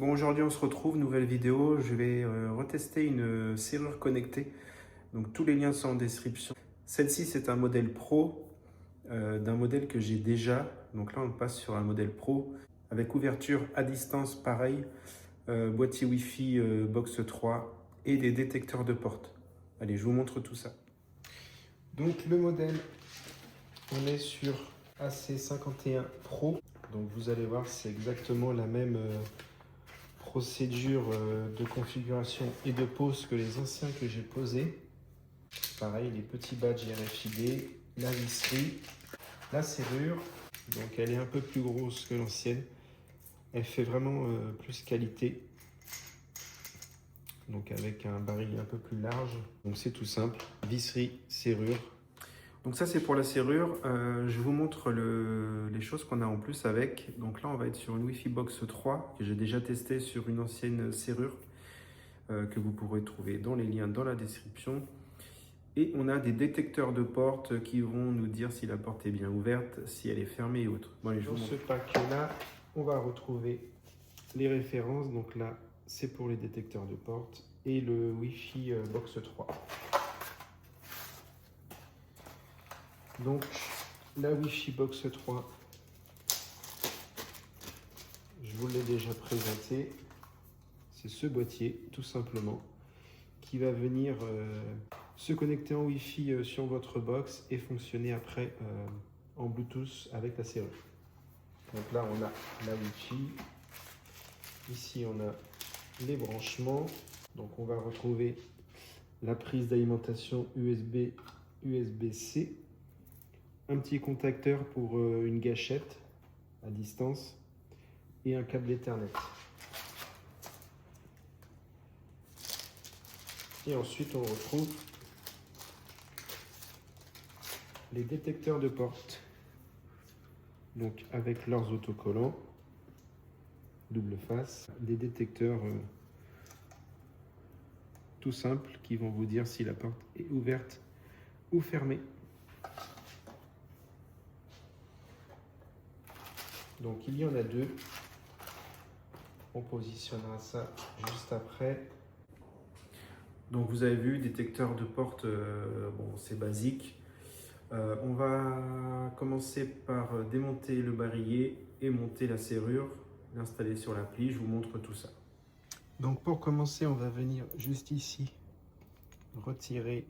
Bon, aujourd'hui on se retrouve, nouvelle vidéo. Je vais retester une serrure connectée. Donc tous les liens sont en description. Celle-ci c'est un modèle pro d'un modèle que j'ai déjà. Donc là on passe sur un modèle pro avec ouverture à distance pareil, boîtier Wi-Fi box 3 et des détecteurs de porte. Allez, je vous montre tout ça. Donc le modèle, on est sur AC51 Pro. Donc vous allez voir, c'est exactement la même procédure de configuration et de pose que les anciens que j'ai posés. Pareil, les petits badges RFID, la visserie, la serrure. Donc elle est un peu plus grosse que l'ancienne. Elle fait vraiment plus qualité. Donc avec un baril un peu plus large. Donc c'est tout simple. Visserie, serrure. Donc ça c'est pour la serrure. Je vous montre les choses qu'on a en plus avec. Donc là on va être sur une Wi-Fi Box 3 que j'ai déjà testé sur une ancienne serrure que vous pourrez trouver dans les liens dans la description. Et on a des détecteurs de porte qui vont nous dire si la porte est bien ouverte, si elle est fermée et autres. Bon, allez, dans ce pack-là, on va retrouver les références. Donc là, c'est pour les détecteurs de porte et le Wi-Fi Box 3. Donc, la Wi-Fi Box 3, je vous l'ai déjà présenté. C'est ce boîtier, tout simplement, qui va venir se connecter en Wi-Fi sur votre box et fonctionner après en Bluetooth avec la serrure. Donc là, on a la Wi-Fi. Ici, on a les branchements. Donc, on va retrouver la prise d'alimentation USB, USB-C. Un petit contacteur pour une gâchette à distance et un câble Ethernet. Et ensuite, on retrouve les détecteurs de porte. Donc, avec leurs autocollants, double face, des détecteurs tout simples qui vont vous dire si la porte est ouverte ou fermée. Donc, il y en a deux. On positionnera ça juste après. Donc vous avez vu, détecteur de porte, bon, c'est basique. On va commencer par démonter le barillet et monter la serrure, l'installer sur l'appli. Je vous montre tout ça. Donc pour commencer, on va venir juste ici retirer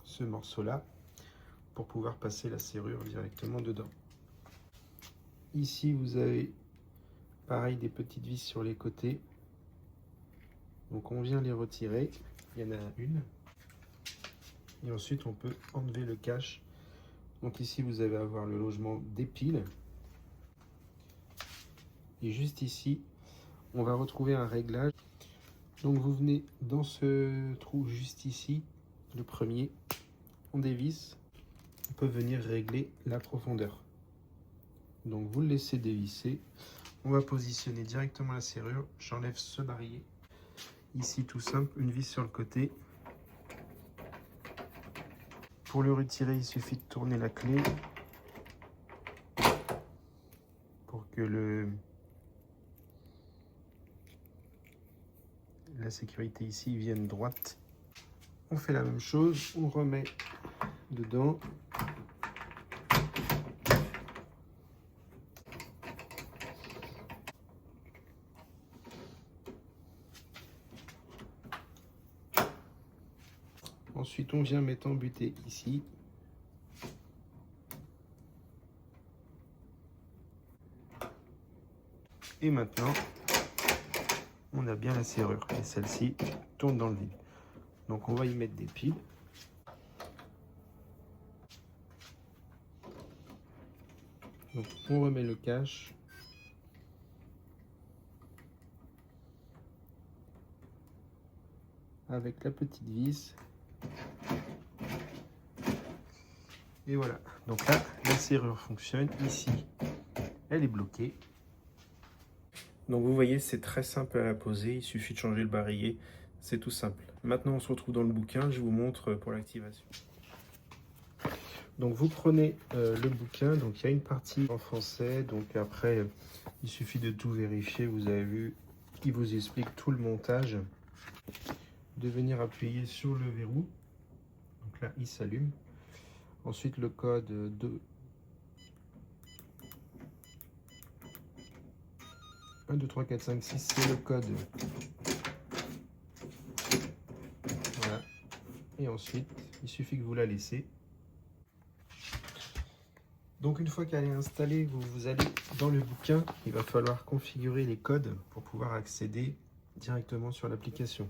ce morceau-là pour pouvoir passer la serrure directement dedans. Ici, vous avez pareil des petites vis sur les côtés. Donc on vient les retirer, il y en a une. Et ensuite on peut enlever le cache. Donc ici vous allez avoir le logement des piles. Et juste ici, on va retrouver un réglage. Donc vous venez dans ce trou juste ici, le premier, on dévisse. On peut venir régler la profondeur. Donc vous le laissez dévisser. On va positionner directement la serrure. J'enlève ce barillet. Ici, tout simple, une vis sur le côté. Pour le retirer, il suffit de tourner la clé pour que la sécurité ici vienne droite. On fait la même chose, on remet dedans. Ensuite, on vient mettre en butée ici. Et maintenant, on a bien la serrure. Et celle-ci tourne dans le vide. Donc, on va y mettre des piles. Donc, on remet le cache. Avec la petite vis. Et voilà, donc là, la serrure fonctionne. Ici, elle est bloquée. Donc vous voyez, c'est très simple à la poser. Il suffit de changer le barillet. C'est tout simple. Maintenant, on se retrouve dans le bouquin. Je vous montre pour l'activation. Donc vous prenez le bouquin, donc il y a une partie en français, donc après il suffit de tout vérifier, vous avez vu, il vous explique tout le montage. De venir appuyer sur le verrou, donc là il s'allume. Ensuite le code 2 1, 2, 3, 4, 5, 6, c'est le code. Voilà. Et ensuite, il suffit que vous la laissez. Donc une fois qu'elle est installée, vous allez dans le bouquin. Il va falloir configurer les codes pour pouvoir accéder directement sur l'application.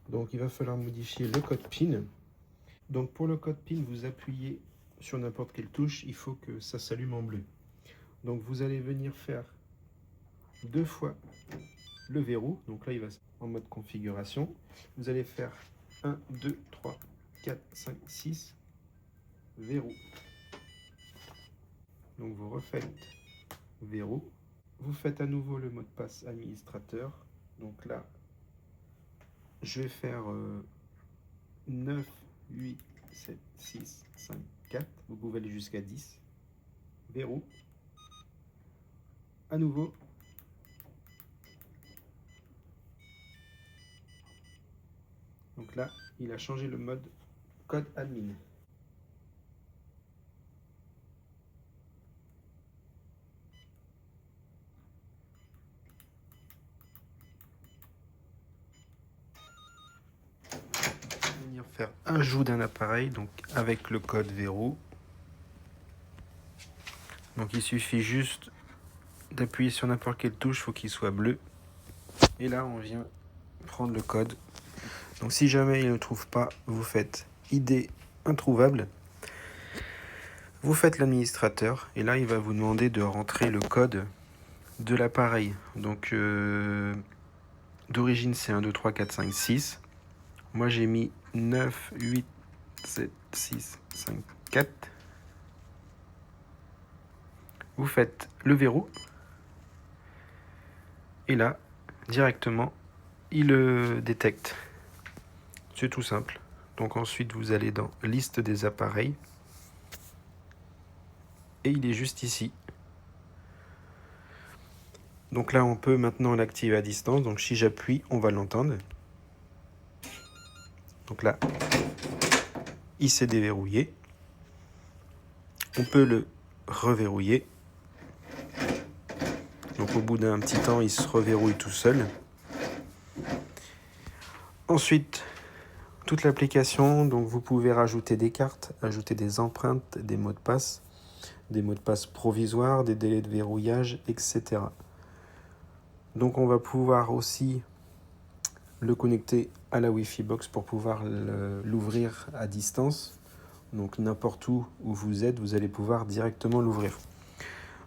Donc il va falloir modifier le code PIN. Donc pour le code PIN, vous appuyez sur n'importe quelle touche. Il faut que ça s'allume en bleu. Donc vous allez venir faire 2 fois le verrou. Donc là, il va en mode configuration. Vous allez faire 1, 2, 3, 4, 5, 6 verrou. Donc vous refaites verrou. Vous faites à nouveau le mot de passe administrateur. Donc là, je vais faire 9, 8, 7, 6, 5, 4. Vous pouvez aller jusqu'à 10. Verrou. À nouveau. Donc là, il a changé le mode code admin. Venir faire ajout d'un appareil, donc avec le code verrou. Donc il suffit juste d'appuyer sur n'importe quelle touche, il faut qu'il soit bleu. Et là, on vient prendre le code. Donc si jamais il ne trouve pas, vous faites ID introuvable. Vous faites l'administrateur et là, il va vous demander de rentrer le code de l'appareil. Donc d'origine, c'est 1, 2, 3, 4, 5, 6. Moi, j'ai mis 9, 8, 7, 6, 5, 4. Vous faites le verrou. Et là, directement, il le détecte. C'est tout simple. Donc ensuite, vous allez dans liste des appareils. Et il est juste ici. Donc là, on peut maintenant l'activer à distance. Donc si j'appuie, on va l'entendre. Donc là, il s'est déverrouillé. On peut le reverrouiller. Donc au bout d'un petit temps, il se reverrouille tout seul. Ensuite, toute l'application, donc vous pouvez rajouter des cartes, ajouter des empreintes, des mots de passe provisoires, des délais de verrouillage, etc. Donc on va pouvoir aussi le connecter à la Wi-Fi box pour pouvoir l'ouvrir à distance. Donc n'importe où vous êtes, vous allez pouvoir directement l'ouvrir.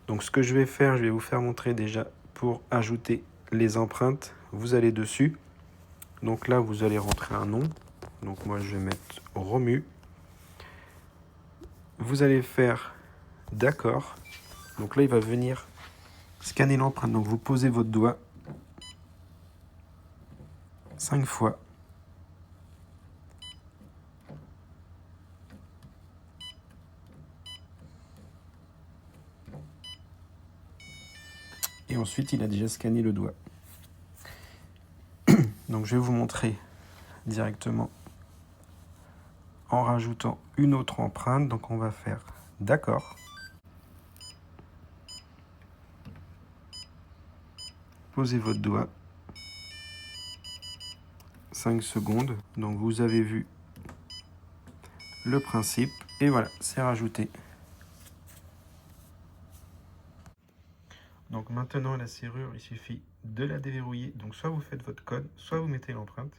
Donc ce que je vais faire, je vais vous faire montrer déjà pour ajouter les empreintes. Vous allez dessus. Donc là, vous allez rentrer un nom. Donc moi, je vais mettre Romu. Vous allez faire d'accord. Donc là, il va venir scanner l'empreinte. Donc vous posez votre doigt 5 fois. Et ensuite, il a déjà scanné le doigt. Donc je vais vous montrer directement en rajoutant une autre empreinte. Donc on va faire d'accord. Posez votre doigt. 5 secondes. Donc vous avez vu le principe. Et voilà, c'est rajouté. Donc maintenant, la serrure, il suffit de la déverrouiller. Donc soit vous faites votre code, soit vous mettez l'empreinte.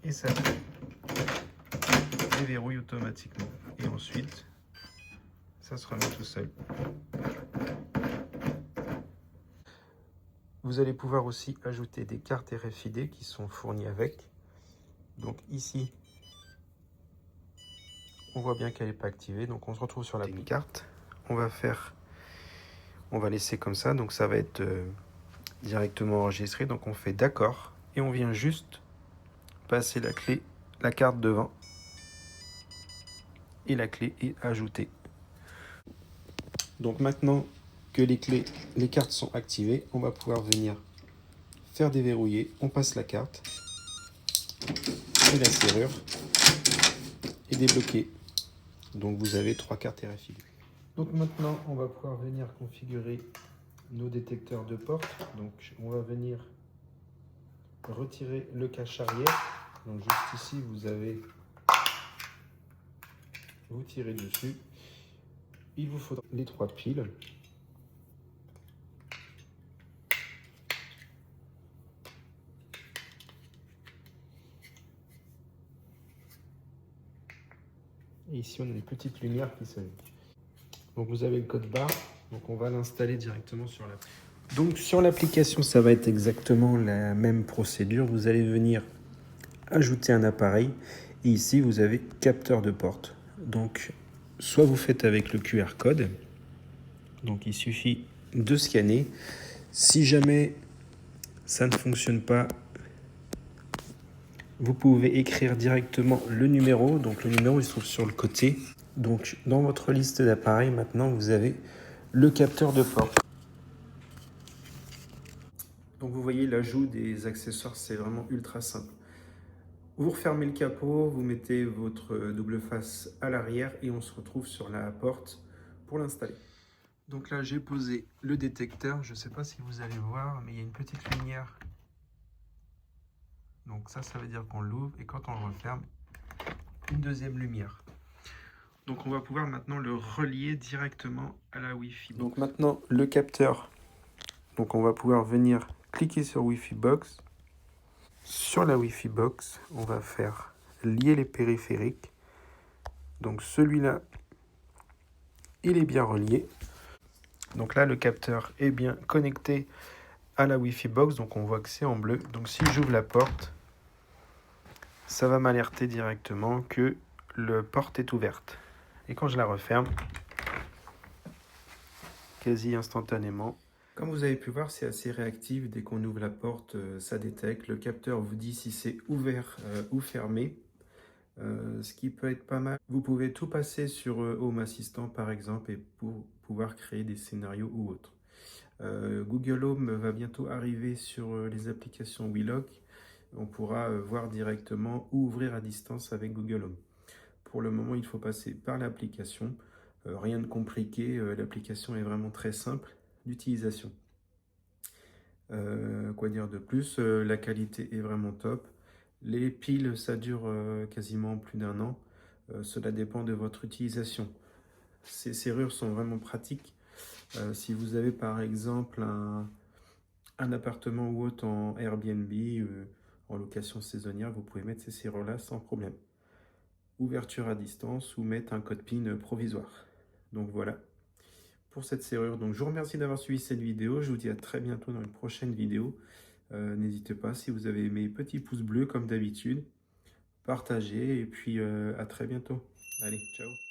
Et ça déverrouille automatiquement. Et ensuite, ça se remet tout seul. Vous allez pouvoir aussi ajouter des cartes RFID qui sont fournies avec. Donc ici, on voit bien qu'elle n'est pas activée. Donc on se retrouve sur la carte. On va laisser comme ça. Donc ça va être directement enregistré. Donc on fait d'accord. Et on vient juste passer la carte devant. et la clé est ajoutée. Donc maintenant que les cartes sont activées, on va pouvoir venir faire déverrouiller. On passe la carte et la serrure est débloquée. Donc vous avez 3 cartes RFID. Donc maintenant, on va pouvoir venir configurer nos détecteurs de porte. Donc on va venir retirer le cache arrière. Donc juste ici, vous tirez dessus. Il vous faudra les 3 piles. Et ici, on a une petite lumière qui s'allume. Donc vous avez le code barre. Donc on va l'installer directement sur l'application. Donc sur l'application, ça va être exactement la même procédure. Vous allez venir ajouter un appareil. Et ici, vous avez capteur de porte. Donc soit vous faites avec le QR code. Donc il suffit de scanner. Si jamais ça ne fonctionne pas, vous pouvez écrire directement le numéro. Donc le numéro il se trouve sur le côté. Donc dans votre liste d'appareils, maintenant vous avez le capteur de porte. Donc vous voyez l'ajout des accessoires, c'est vraiment ultra simple. Vous refermez le capot, vous mettez votre double face à l'arrière et on se retrouve sur la porte pour l'installer. Donc là j'ai posé le détecteur, je ne sais pas si vous allez voir, mais il y a une petite lumière. Donc ça veut dire qu'on l'ouvre et quand on le referme, une deuxième lumière. Donc on va pouvoir maintenant le relier directement à la Wi-Fi. Donc maintenant le capteur, donc on va pouvoir venir cliquer sur Wi-Fi Box. Sur la Wi-Fi Box, on va faire lier les périphériques. Donc celui-là, il est bien relié. Donc là, le capteur est bien connecté à la Wi-Fi Box. Donc on voit que c'est en bleu. Donc si j'ouvre la porte, ça va m'alerter directement que la porte est ouverte. Et quand je la referme, quasi instantanément, comme vous avez pu voir, c'est assez réactif. Dès qu'on ouvre la porte, ça détecte. Le capteur vous dit si c'est ouvert ou fermé. Ce qui peut être pas mal. Vous pouvez tout passer sur Home Assistant par exemple et pour pouvoir créer des scénarios ou autres. Google Home va bientôt arriver sur les applications WeLock. On pourra voir directement ou ouvrir à distance avec Google Home. Pour le moment, il faut passer par l'application. Rien de compliqué, l'application est vraiment très simple d'utilisation. Quoi dire de plus, la qualité est vraiment top. Les piles, ça dure quasiment plus d'1 an. Cela dépend de votre utilisation. Ces serrures sont vraiment pratiques. Si vous avez par exemple un appartement ou autre en Airbnb, en location saisonnière, vous pouvez mettre ces serrures-là sans problème. Ouverture à distance ou mettre un code PIN provisoire. Donc voilà pour cette serrure. Donc je vous remercie d'avoir suivi cette vidéo. Je vous dis à très bientôt dans une prochaine vidéo. N'hésitez pas, si vous avez aimé, petit pouce bleu comme d'habitude. Partagez et puis à très bientôt. Allez, ciao.